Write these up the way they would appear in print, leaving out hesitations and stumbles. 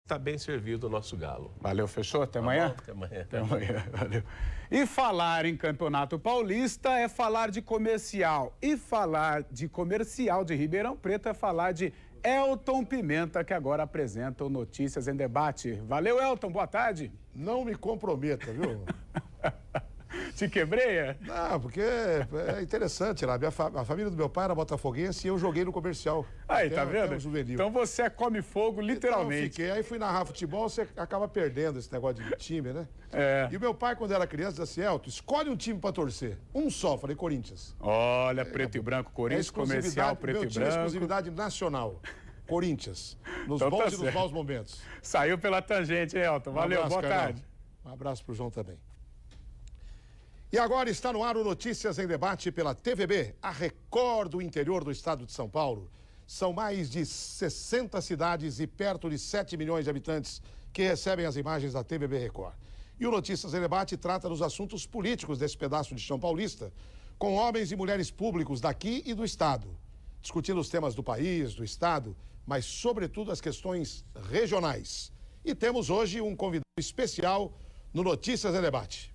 Está bem servido o nosso galo. Valeu, fechou? Até amanhã? Bom, até amanhã. Até amanhã, valeu. E falar em Campeonato Paulista é falar de comercial. E falar de comercial de Ribeirão Preto é falar de Elton Pimenta, que agora apresenta o Notícias em Debate. Valeu, Elton, boa tarde. Não me comprometa, viu? Te quebrei, é? Não, porque é interessante lá. A família do meu pai era botafoguense e eu joguei no comercial. Aí, tá vendo? Juvenil. Então você come fogo, literalmente. Então eu fiquei. Aí fui narrar futebol, você acaba perdendo esse negócio de time, né? É. E o meu pai, quando era criança, dizia assim, Elton, escolhe um time pra torcer. Um só, falei Corinthians. Olha, preto e branco, Corinthians, comercial, preto e branco. Exclusividade nacional. Corinthians. Nos Então bons tá e nos certo. maus momentos. Saiu pela tangente, hein, Elton? Valeu, Um abraço, boa Carol. tarde. Um abraço pro João também. E agora está no ar o Notícias em Debate pela TVB, a Record do interior do estado de São Paulo. São mais de 60 cidades e perto de 7 milhões de habitantes que recebem as imagens da TVB Record. E o Notícias em Debate trata dos assuntos políticos desse pedaço de chão paulista, com homens e mulheres públicos daqui e do estado, discutindo os temas do país, do estado, mas sobretudo as questões regionais. E temos hoje um convidado especial no Notícias em Debate.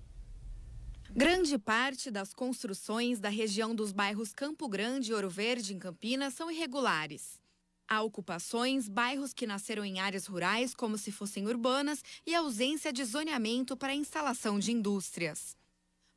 Grande parte das construções da região dos bairros Campo Grande e Ouro Verde, em Campinas, são irregulares. Há ocupações, bairros que nasceram em áreas rurais como se fossem urbanas e ausência de zoneamento para a instalação de indústrias.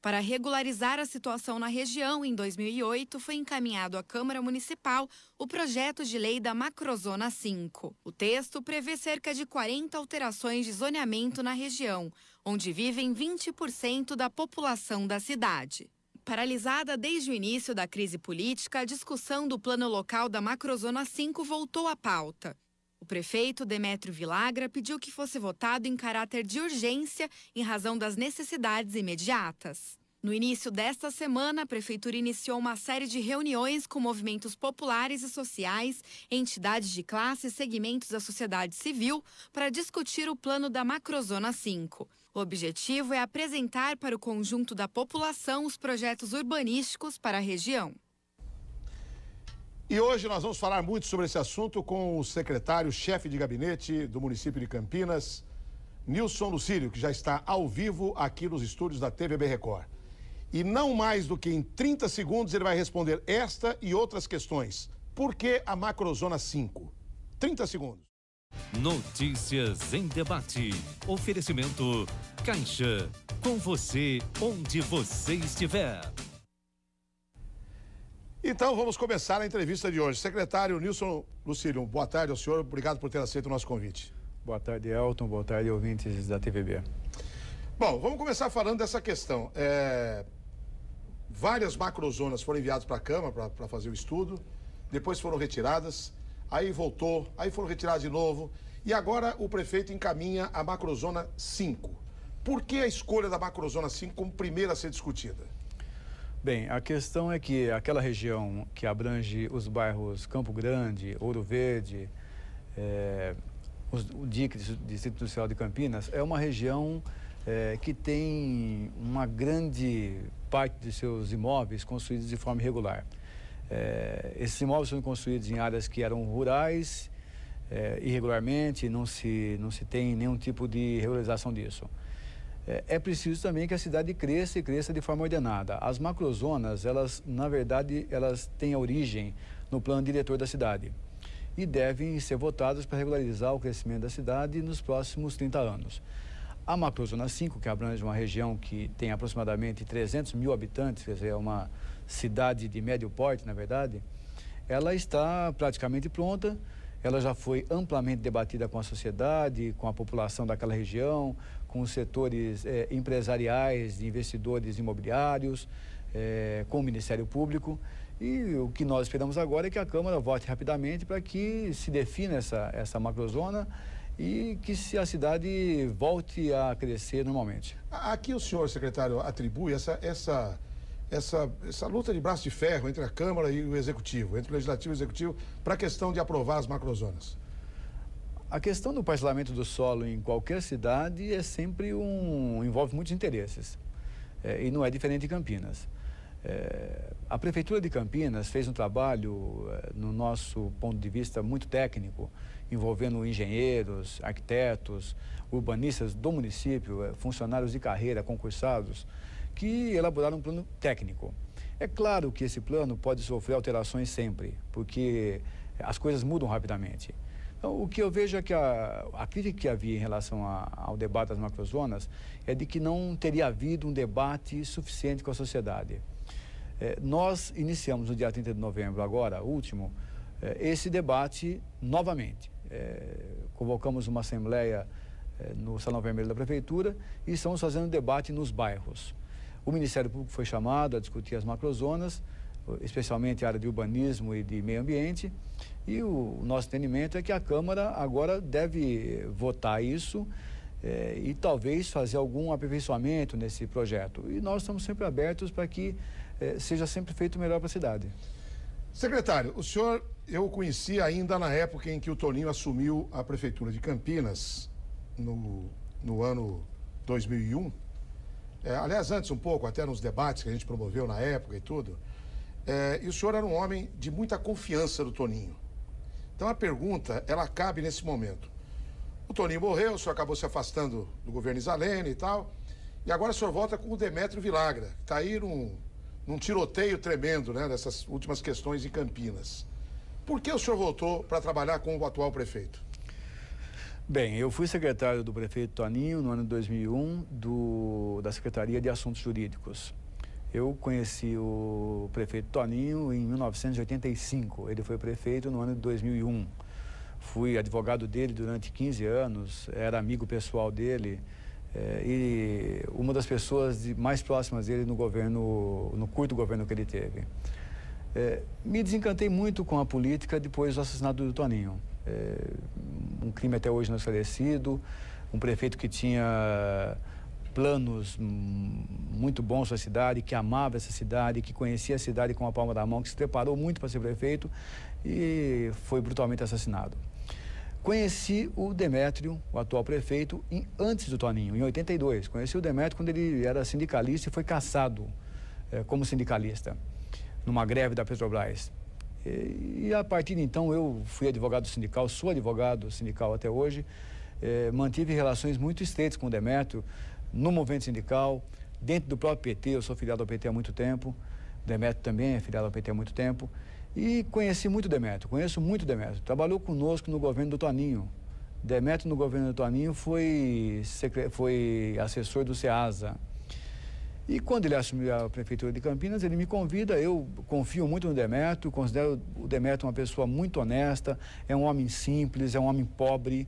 Para regularizar a situação na região, em 2008, foi encaminhado à Câmara Municipal o projeto de lei da Macrozona 5. O texto prevê cerca de 40 alterações de zoneamento na região, onde vivem 20% da população da cidade. Paralisada desde o início da crise política, a discussão do plano local da Macrozona 5 voltou à pauta. O prefeito Demétrio Vilagra pediu que fosse votado em caráter de urgência em razão das necessidades imediatas. No início desta semana, a prefeitura iniciou uma série de reuniões com movimentos populares e sociais, entidades de classe e segmentos da sociedade civil para discutir o plano da Macrozona 5. O objetivo é apresentar para o conjunto da população os projetos urbanísticos para a região. E hoje nós vamos falar muito sobre esse assunto com o secretário-chefe de gabinete do município de Campinas, Nilson Lucílio, que já está ao vivo aqui nos estúdios da TVB Record. E não mais do que em 30 segundos ele vai responder esta e outras questões. Por que a Macrozona 5? 30 segundos. Notícias em Debate. Oferecimento Caixa. Com você, onde você estiver. Então, vamos começar a entrevista de hoje. Secretário Nilson Lucílio, boa tarde ao senhor. Obrigado por ter aceito o nosso convite. Boa tarde, Elton. Boa tarde, ouvintes da TVB. Bom, vamos começar falando dessa questão. Várias macrozonas foram enviadas para a Câmara para fazer o estudo, depois foram retiradas, aí voltou, aí foram retiradas de novo, e agora o prefeito encaminha a Macrozona 5. Por que a escolha da Macrozona 5 como primeira a ser discutida? Bem, a questão é que aquela região que abrange os bairros Campo Grande, Ouro Verde, o DIC, Distrito Industrial de Campinas, é uma região que tem uma grande parte de seus imóveis construídos de forma irregular. Esses imóveis são construídos em áreas que eram rurais, irregularmente, não se tem nenhum tipo de regularização disso. É preciso também que a cidade cresça e cresça de forma ordenada. As macrozonas, elas, na verdade, elas têm origem no plano diretor da cidade e devem ser votadas para regularizar o crescimento da cidade nos próximos 30 anos. A Macrozona 5, que abrange uma região que tem aproximadamente 300 mil habitantes, quer dizer, é uma cidade de médio porte, na verdade, ela está praticamente pronta. Ela já foi amplamente debatida com a sociedade, com a população daquela região, com os setores empresariais, investidores imobiliários, com o Ministério Público. E o que nós esperamos agora é que a Câmara vote rapidamente para que se defina essa macrozona e que a cidade volte a crescer normalmente. Aqui o senhor, secretário, atribui essa luta de braço de ferro entre a Câmara e o Executivo, entre o Legislativo e o Executivo, para a questão de aprovar as macrozonas. A questão do parcelamento do solo em qualquer cidade envolve muitos interesses. E não é diferente em Campinas. A Prefeitura de Campinas fez um trabalho, no nosso ponto de vista, muito técnico, envolvendo engenheiros, arquitetos, urbanistas do município, funcionários de carreira, concursados, que elaboraram um plano técnico. É claro que esse plano pode sofrer alterações sempre, porque as coisas mudam rapidamente. Então, o que eu vejo é que a crítica que havia em relação ao debate das macrozonas é de que não teria havido um debate suficiente com a sociedade. Nós iniciamos no dia 30 de novembro, agora, último, esse debate novamente. Convocamos uma assembleia no Salão Vermelho da Prefeitura e estamos fazendo debate nos bairros. O Ministério Público foi chamado a discutir as macrozonas, especialmente a área de urbanismo e de meio ambiente, e o nosso entendimento é que a Câmara agora deve votar isso e talvez fazer algum aperfeiçoamento nesse projeto. E nós estamos sempre abertos para que seja sempre feito o melhor para a cidade. Secretário, o senhor, eu o conheci ainda na época em que o Toninho assumiu a Prefeitura de Campinas, no ano 2001. Aliás, antes um pouco, até nos debates que a gente promoveu na época e tudo. E o senhor era um homem de muita confiança do Toninho. Então a pergunta, ela cabe nesse momento. O Toninho morreu, o senhor acabou se afastando do governo Isalene e tal, e agora o senhor volta com o Demétrio Vilagra, que está aí num tiroteio tremendo, né, dessas últimas questões em Campinas. Por que o senhor voltou para trabalhar com o atual prefeito? Bem, eu fui secretário do prefeito Toninho no ano de 2001, da Secretaria de Assuntos Jurídicos. Eu conheci o prefeito Toninho em 1985, ele foi prefeito no ano de 2001. Fui advogado dele durante 15 anos, era amigo pessoal dele e uma das pessoas mais próximas dele no curto governo que ele teve. Me desencantei muito com a política depois do assassinato do Toninho. Um crime até hoje não esclarecido, um prefeito que tinha planos muito bons para a cidade, que amava essa cidade, que conhecia a cidade com a palma da mão, que se preparou muito para ser prefeito e foi brutalmente assassinado. Conheci o Demétrio, o atual prefeito, antes do Toninho, em 82. Conheci o Demétrio quando ele era sindicalista e foi cassado como sindicalista, numa greve da Petrobras. E a partir de então eu fui advogado sindical, sou advogado sindical até hoje, mantive relações muito estreitas com o Demétrio, no movimento sindical, dentro do próprio PT, eu sou filiado ao PT há muito tempo, o Demétrio também é filiado ao PT há muito tempo, e conheci muito o Demétrio, conheço muito o Demétrio, trabalhou conosco no governo do Toninho. Demétrio no governo do Toninho foi assessor do SEASA. E quando ele assumiu a Prefeitura de Campinas, ele me convida, eu confio muito no Demétrio, considero o Demétrio uma pessoa muito honesta, é um homem simples, é um homem pobre,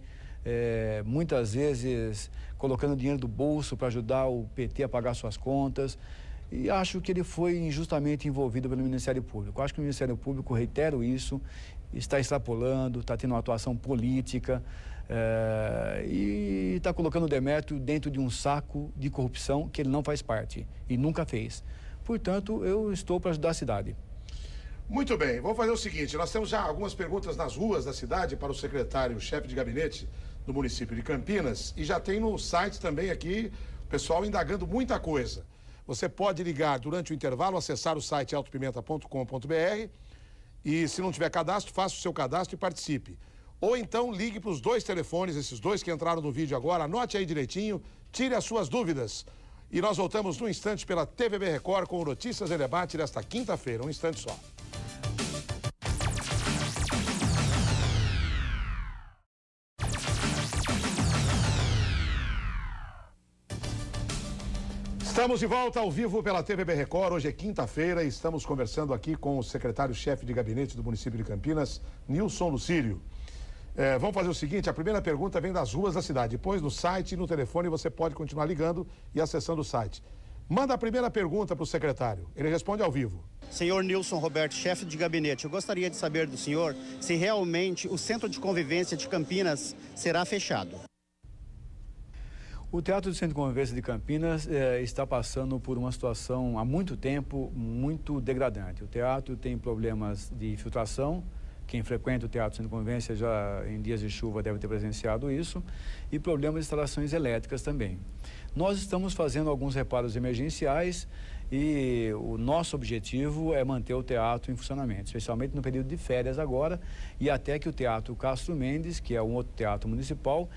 muitas vezes colocando dinheiro do bolso para ajudar o PT a pagar suas contas, e acho que ele foi injustamente envolvido pelo Ministério Público. Acho que o Ministério Público, reitero isso, está extrapolando, está tendo uma atuação política, e está colocando o Demétrio dentro de um saco de corrupção que ele não faz parte e nunca fez. Portanto, eu estou para ajudar a cidade. Muito bem, vamos fazer o seguinte, nós temos já algumas perguntas nas ruas da cidade para o secretário-chefe de gabinete do município de Campinas e já tem no site também aqui o pessoal indagando muita coisa. Você pode ligar durante o intervalo, acessar o site altopimenta.com.br e se não tiver cadastro, faça o seu cadastro e participe. Ou então ligue para os dois telefones, esses dois que entraram no vídeo agora, anote aí direitinho, tire as suas dúvidas. E nós voltamos num instante pela TVB Record com o Notícias em Debate desta quinta-feira, um instante só. Estamos de volta ao vivo pela TVB Record, hoje é quinta-feira e estamos conversando aqui com o secretário-chefe de gabinete do município de Campinas, Nilson Lucílio. Vamos fazer o seguinte, a primeira pergunta vem das ruas da cidade, depois no site e no telefone você pode continuar ligando e acessando o site. Manda a primeira pergunta para o secretário, ele responde ao vivo. Senhor Nilson Roberto, chefe de gabinete, eu gostaria de saber do senhor se realmente o Centro de Convivência de Campinas será fechado. O Teatro do Centro de Convivência de Campinas está passando por uma situação há muito tempo muito degradante. O teatro tem problemas de infiltração, Quem frequenta o Teatro Centro de Convivência já em dias de chuva deve ter presenciado isso. E problemas de instalações elétricas também. Nós estamos fazendo alguns reparos emergenciais e o nosso objetivo é manter o teatro em funcionamento, especialmente no período de férias agora e até que o Teatro Castro Mendes, que é um outro teatro municipal,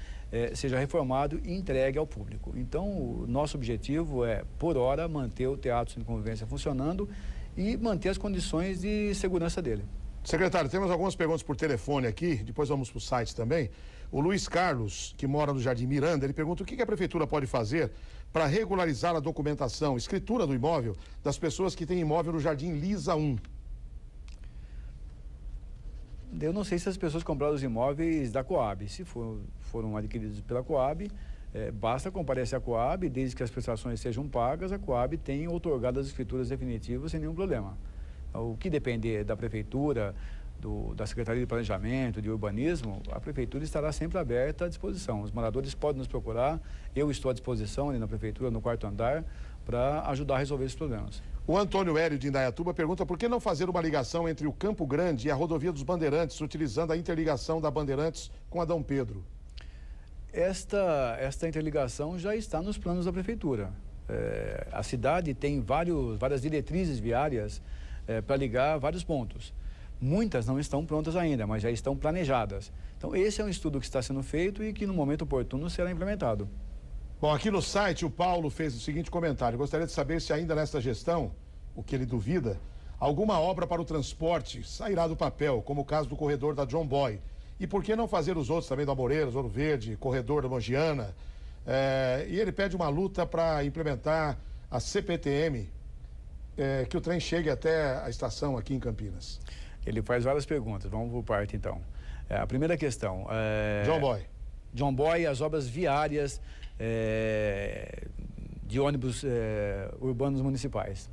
seja reformado e entregue ao público. Então, o nosso objetivo é, por hora, manter o Teatro Centro de Convivência funcionando e manter as condições de segurança dele. Secretário, temos algumas perguntas por telefone aqui, depois vamos para o site também. O Luiz Carlos, que mora no Jardim Miranda, ele pergunta o que a Prefeitura pode fazer para regularizar a documentação, escritura do imóvel, das pessoas que têm imóvel no Jardim Lisa 1. Eu não sei se as pessoas compraram os imóveis da Coab. Se foram adquiridos pela Coab, basta comparecer à Coab, desde que as prestações sejam pagas, a Coab tem outorgado as escrituras definitivas sem nenhum problema. O que depender da Prefeitura, da Secretaria de Planejamento, de Urbanismo, a Prefeitura estará sempre aberta à disposição. Os moradores podem nos procurar, eu estou à disposição ali na Prefeitura, no 4º andar, para ajudar a resolver esses problemas. O Antônio Hélio de Indaiatuba pergunta por que não fazer uma ligação entre o Campo Grande e a rodovia dos Bandeirantes, utilizando a interligação da Bandeirantes com a Dom Pedro. Esta interligação já está nos planos da Prefeitura. A cidade tem várias diretrizes viárias para ligar vários pontos. Muitas não estão prontas ainda, mas já estão planejadas. Então, esse é um estudo que está sendo feito e que, no momento oportuno, será implementado. Bom, aqui no site o Paulo fez o seguinte comentário. Gostaria de saber se ainda nesta gestão, o que ele duvida, alguma obra para o transporte sairá do papel, como o caso do corredor da John Boy. E por que não fazer os outros também, do Amoreiras, Ouro Verde, corredor da Mogiana? E ele pede uma luta para implementar a CPTM, que o trem chegue até a estação aqui em Campinas. Ele faz várias perguntas, vamos por parte então. A primeira questão... John Boy. John Boy, as obras viárias de ônibus urbanos municipais.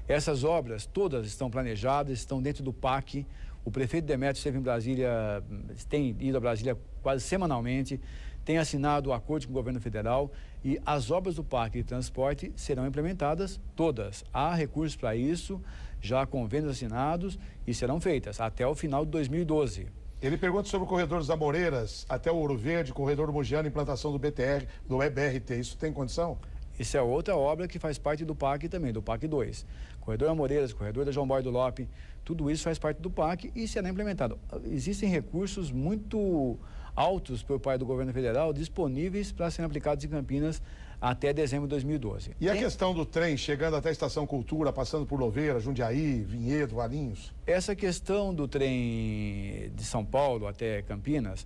Essas obras todas estão planejadas, estão dentro do PAC. O prefeito Demétrio esteve em Brasília, tem ido a Brasília quase semanalmente, tem assinado o acordo com o governo federal e as obras do PAC de transporte serão implementadas todas. Há recursos para isso, já há convênios assinados e serão feitas até o final de 2012. Ele pergunta sobre o corredor dos Amoreiras até o Ouro Verde, corredor do Mogiana, implantação do BTR, do BRT. Isso tem condição? Isso é outra obra que faz parte do PAC também, do PAC 2. Corredor Amoreiras, corredor da João Boy do Lope, tudo isso faz parte do PAC e será implementado. Existem recursos muito altos por parte do governo federal disponíveis para serem aplicados em Campinas até dezembro de 2012. E a questão do trem chegando até a Estação Cultura, passando por Louveira, Jundiaí, Vinhedo, Valinhos? Essa questão do trem de São Paulo até Campinas,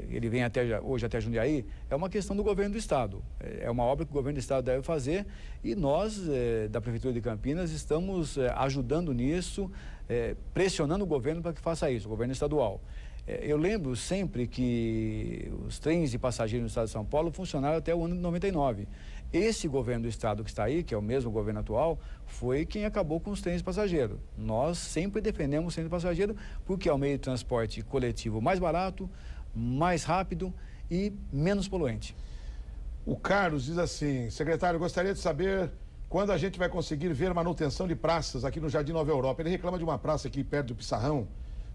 ele vem hoje até Jundiaí, é uma questão do governo do estado. É uma obra que o governo do estado deve fazer e nós, da Prefeitura de Campinas, estamos ajudando nisso, pressionando o governo para que faça isso, o governo estadual. Eu lembro sempre que os trens de passageiros no estado de São Paulo funcionaram até o ano de 99. Esse governo do estado que está aí, que é o mesmo governo atual, foi quem acabou com os trens de passageiro. Nós sempre defendemos o trem de passageiro porque é o meio de transporte coletivo mais barato, mais rápido e menos poluente. O Carlos diz assim, secretário, gostaria de saber quando a gente vai conseguir ver manutenção de praças aqui no Jardim Nova Europa. Ele reclama de uma praça aqui perto do Pissarrão.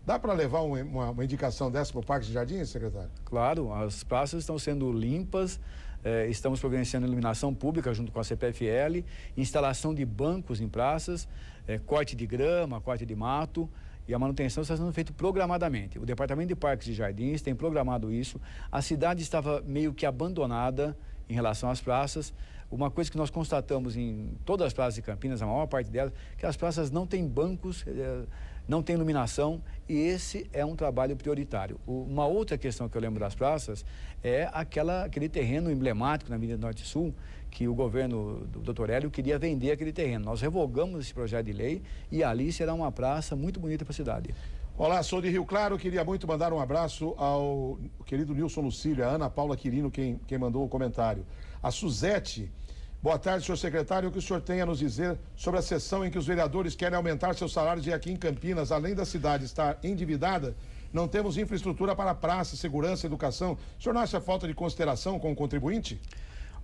Dá para levar uma indicação dessa para o Parque de Jardim, secretário? Claro, as praças estão sendo limpas, estamos providenciando iluminação pública junto com a CPFL, instalação de bancos em praças, corte de grama, corte de mato, e a manutenção está sendo feita programadamente. O Departamento de Parques e Jardins tem programado isso. A cidade estava meio que abandonada em relação às praças. Uma coisa que nós constatamos em todas as praças de Campinas, a maior parte delas, que as praças não têm bancos, não tem iluminação e esse é um trabalho prioritário. Uma outra questão que eu lembro das praças é aquele terreno emblemático na Avenida Norte e Sul, que o governo do Dr. Hélio queria vender aquele terreno. Nós revogamos esse projeto de lei e ali será uma praça muito bonita para a cidade. Olá, sou de Rio Claro, queria muito mandar um abraço ao querido Nilson Lucílio, a Ana Paula Quirino, quem mandou o comentário. A Suzete, boa tarde, senhor secretário, o que o senhor tem a nos dizer sobre a sessão em que os vereadores querem aumentar seus salários e aqui em Campinas, além da cidade estar endividada, não temos infraestrutura para praça, segurança, educação. O senhor não acha falta de consideração com o contribuinte?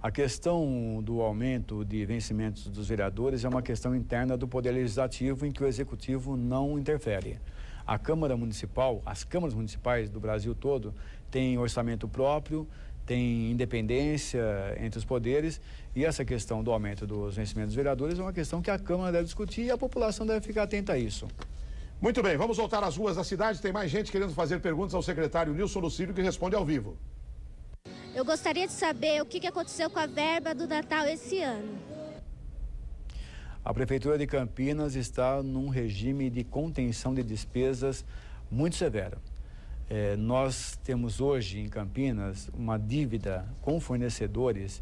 A questão do aumento de vencimentos dos vereadores é uma questão interna do Poder Legislativo em que o Executivo não interfere. A Câmara Municipal, as câmaras municipais do Brasil todo têm orçamento próprio, tem independência entre os poderes, e essa questão do aumento dos vencimentos dos vereadores é uma questão que a Câmara deve discutir e a população deve ficar atenta a isso. Muito bem, vamos voltar às ruas da cidade. Tem mais gente querendo fazer perguntas ao secretário Nilson Lucílio, que responde ao vivo. Eu gostaria de saber o que aconteceu com a verba do Natal esse ano. A Prefeitura de Campinas está num regime de contenção de despesas muito severo. Nós temos hoje em Campinas uma dívida com fornecedores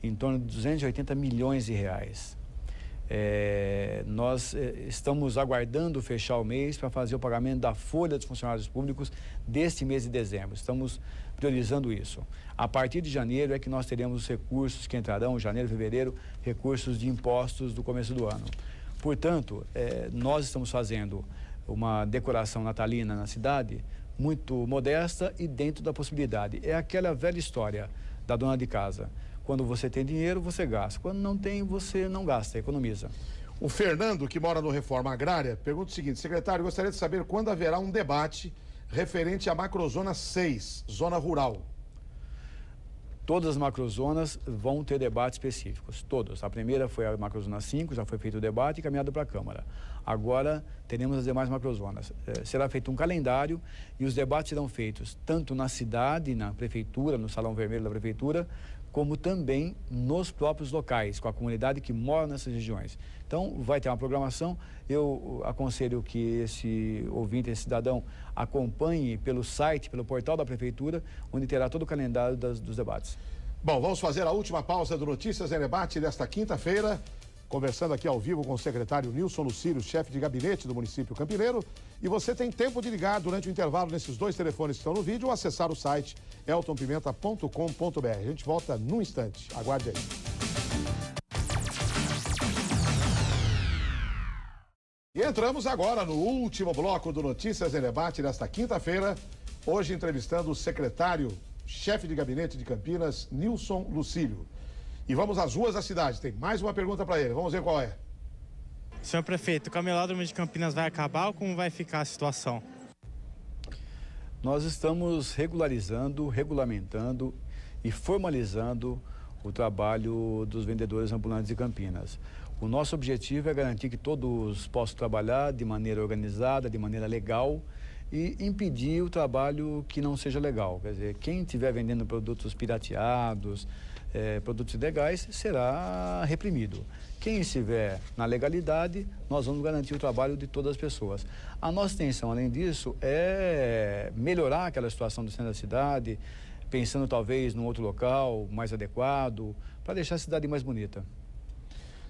em torno de 280 milhões de reais. Nós estamos aguardando fechar o mês para fazer o pagamento da folha dos funcionários públicos deste mês de dezembro. Estamos priorizando isso. A partir de janeiro é que nós teremos os recursos que entrarão, janeiro, fevereiro, recursos de impostos do começo do ano. Portanto, nós estamos fazendo uma decoração natalina na cidade muito modesta e dentro da possibilidade. É aquela velha história da dona de casa. Quando você tem dinheiro, você gasta. Quando não tem, você não gasta, economiza. O Fernando, que mora no Reforma Agrária, pergunta o seguinte: secretário, gostaria de saber quando haverá um debate referente à macrozona 6, zona rural. Todas as macrozonas vão ter debates específicos, todas. A primeira foi a macrozona 5, já foi feito o debate e caminhado para a Câmara. Agora teremos as demais macrozonas. Será feito um calendário e os debates serão feitos tanto na cidade, na prefeitura, no Salão Vermelho da prefeitura, como também nos próprios locais, com a comunidade que mora nessas regiões. Então, vai ter uma programação. Eu aconselho que esse ouvinte, esse cidadão, acompanhe pelo site, pelo portal da prefeitura, onde terá todo o calendário dos debates. Bom, vamos fazer a última pausa do Notícias em Debate desta quinta-feira, conversando aqui ao vivo com o secretário Nilson Lucílio, chefe de gabinete do município campineiro. E você tem tempo de ligar durante o intervalo nesses dois telefones que estão no vídeo ou acessar o site eltonpimenta.com.br. A gente volta num instante. Aguarde aí. E entramos agora no último bloco do Notícias em Debate desta quinta-feira, hoje entrevistando o secretário, chefe de gabinete de Campinas, Nilson Lucílio. E vamos às ruas da cidade. Tem mais uma pergunta para ele. Vamos ver qual é. Senhor prefeito, o camelódromo de Campinas vai acabar ou como vai ficar a situação? Nós estamos regularizando, regulamentando e formalizando o trabalho dos vendedores ambulantes de Campinas. O nosso objetivo é garantir que todos possam trabalhar de maneira organizada, de maneira legal e impedir o trabalho que não seja legal. Quer dizer, quem estiver vendendo produtos pirateados, produtos ilegais, será reprimido. Quem estiver na legalidade, nós vamos garantir o trabalho de todas as pessoas. A nossa intenção, além disso, é melhorar aquela situação do centro da cidade, pensando talvez num outro local mais adequado, para deixar a cidade mais bonita.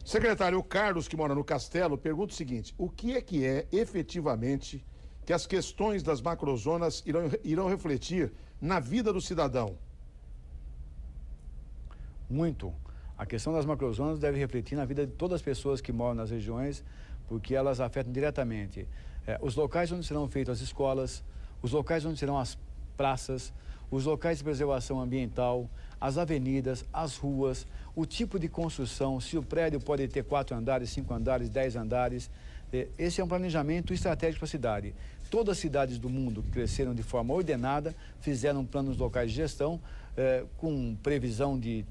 Secretário, o Carlos, que mora no Castelo, pergunta o seguinte: o que é efetivamente que as questões das macrozonas irão refletir na vida do cidadão? Muito. A questão das macrozonas deve refletir na vida de todas as pessoas que moram nas regiões, porque elas afetam diretamente os locais onde serão feitas as escolas, os locais onde serão as praças, os locais de preservação ambiental, as avenidas, as ruas, o tipo de construção, se o prédio pode ter 4 andares, 5 andares, 10 andares. Esse é um planejamento estratégico para a cidade. Todas as cidades do mundo que cresceram de forma ordenada fizeram planos locais de gestão com previsão de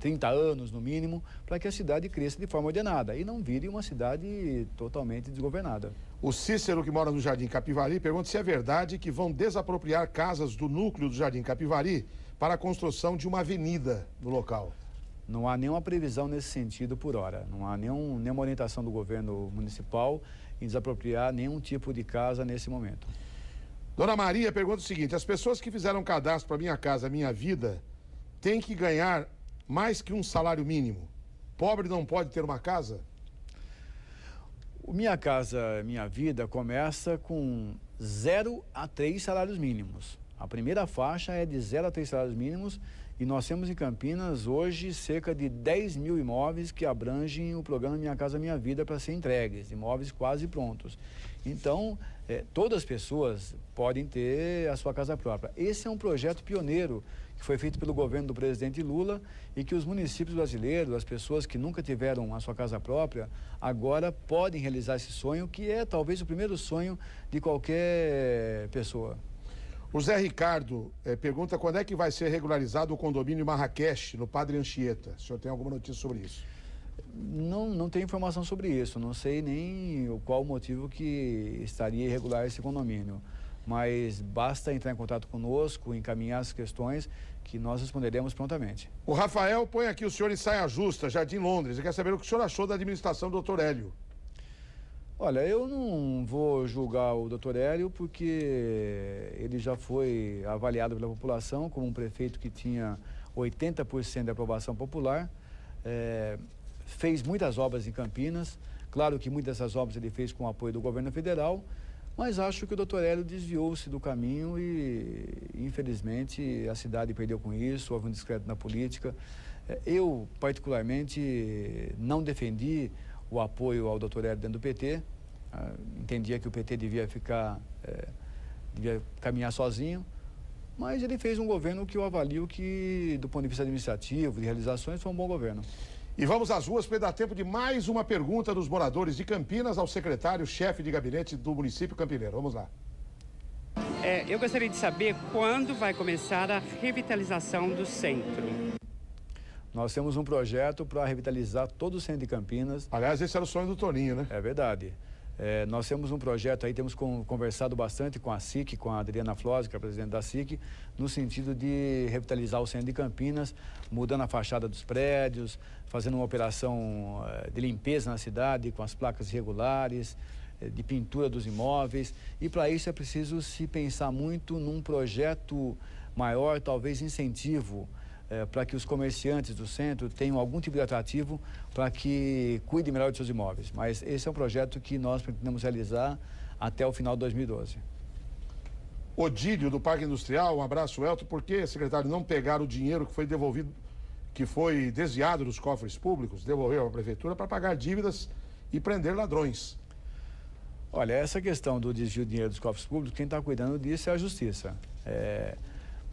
30 anos no mínimo, para que a cidade cresça de forma ordenada e não vire uma cidade totalmente desgovernada. O Cícero, que mora no Jardim Capivari, pergunta se é verdade que vão desapropriar casas do núcleo do Jardim Capivari para a construção de uma avenida no local. Não há nenhuma previsão nesse sentido por hora. Não há nenhuma orientação do governo municipal em desapropriar nenhum tipo de casa nesse momento. Dona Maria pergunta o seguinte: as pessoas que fizeram cadastro para Minha Casa Minha Vida têm que ganhar mais que um salário mínimo. Pobre não pode ter uma casa? O Minha Casa Minha Vida começa com 0 a 3 salários mínimos. A primeira faixa é de 0 a 3 salários mínimos e nós temos em Campinas hoje cerca de 10 mil imóveis que abrangem o programa Minha Casa Minha Vida para ser entregues, imóveis quase prontos. Então, todas as pessoas podem ter a sua casa própria. Esse é um projeto pioneiro que foi feito pelo governo do presidente Lula e que os municípios brasileiros, as pessoas que nunca tiveram a sua casa própria, agora podem realizar esse sonho, que é talvez o primeiro sonho de qualquer pessoa. O Zé Ricardo pergunta quando é que vai ser regularizado o condomínio Marrakech, no Padre Anchieta. O senhor tem alguma notícia sobre isso? Não tenho informação sobre isso, não sei nem qual o motivo que estaria irregular esse condomínio. Mas basta entrar em contato conosco, encaminhar as questões, que nós responderemos prontamente. O Rafael põe aqui o senhor em saia justa, Jardim Londres, e quer saber o que o senhor achou da administração do Dr. Hélio. Olha, eu não vou julgar o Dr. Hélio porque ele já foi avaliado pela população como um prefeito que tinha 80% de aprovação popular, fez muitas obras em Campinas, claro que muitas dessas obras ele fez com o apoio do governo federal, mas acho que o Dr. Hélio desviou-se do caminho e, infelizmente, a cidade perdeu com isso, houve um descrédito na política. Eu, particularmente, não defendi o apoio ao Dr. Hélio dentro do PT, entendia que o PT devia caminhar sozinho, mas ele fez um governo que eu avalio que, do ponto de vista administrativo, de realizações, foi um bom governo. E vamos às ruas para dar tempo de mais uma pergunta dos moradores de Campinas ao secretário-chefe de gabinete do município campineiro. Vamos lá. Eu gostaria de saber quando vai começar a revitalização do centro. Nós temos um projeto para revitalizar todo o centro de Campinas. Aliás, esse era o sonho do Toninho, né? É verdade. Nós temos um projeto aí, temos conversado bastante com a SIC, com a Adriana Flores, que é a presidente da SIC, no sentido de revitalizar o centro de Campinas, mudando a fachada dos prédios, fazendo uma operação de limpeza na cidade, com as placas irregulares, de pintura dos imóveis. E para isso é preciso se pensar muito num projeto maior, talvez incentivo, para que os comerciantes do centro tenham algum tipo de atrativo para que cuidem melhor de seus imóveis. Mas esse é um projeto que nós pretendemos realizar até o final de 2012. Odílio, do Parque Industrial, um abraço, Elton. Por que, secretário, não pegar o dinheiro que foi devolvido, que foi desviado dos cofres públicos, devolver à prefeitura para pagar dívidas e prender ladrões? Olha, essa questão do desvio de dinheiro dos cofres públicos, quem está cuidando disso é a Justiça.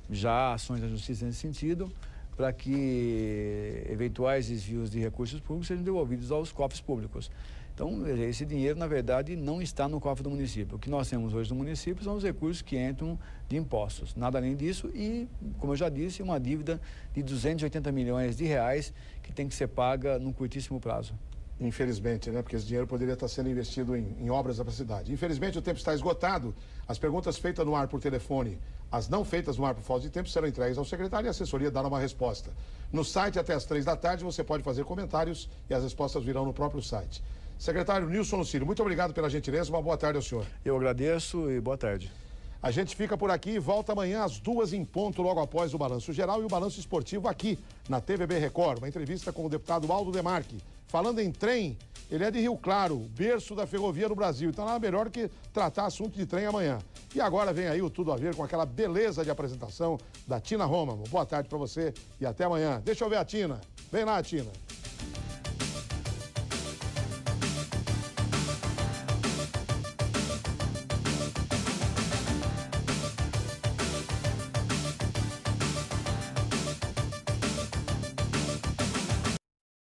Já há ações da Justiça nesse sentido, para que eventuais desvios de recursos públicos sejam devolvidos aos cofres públicos. Então, esse dinheiro, na verdade, não está no cofre do município. O que nós temos hoje no município são os recursos que entram de impostos. Nada além disso e, como eu já disse, uma dívida de 280 milhões de reais que tem que ser paga num curtíssimo prazo. Infelizmente, né? Porque esse dinheiro poderia estar sendo investido em obras da cidade. Infelizmente, o tempo está esgotado. As perguntas feitas no ar por telefone, as não feitas no ar por falta de tempo, serão entregues ao secretário e a assessoria dará uma resposta. No site, até às 3 da tarde, você pode fazer comentários e as respostas virão no próprio site. Secretário Nilson Lucílio, muito obrigado pela gentileza. Uma boa tarde ao senhor. Eu agradeço e boa tarde. A gente fica por aqui e volta amanhã às 2h em ponto, logo após o Balanço Geral e o Balanço Esportivo aqui na TVB Record. Uma entrevista com o deputado Aldo Demarque. Falando em trem, ele é de Rio Claro, berço da ferrovia no Brasil. Então nada melhor que tratar assunto de trem amanhã. E agora vem aí o Tudo a Ver com aquela beleza de apresentação da Tina Roma. Boa tarde para você e até amanhã. Deixa eu ver a Tina. Vem lá, Tina.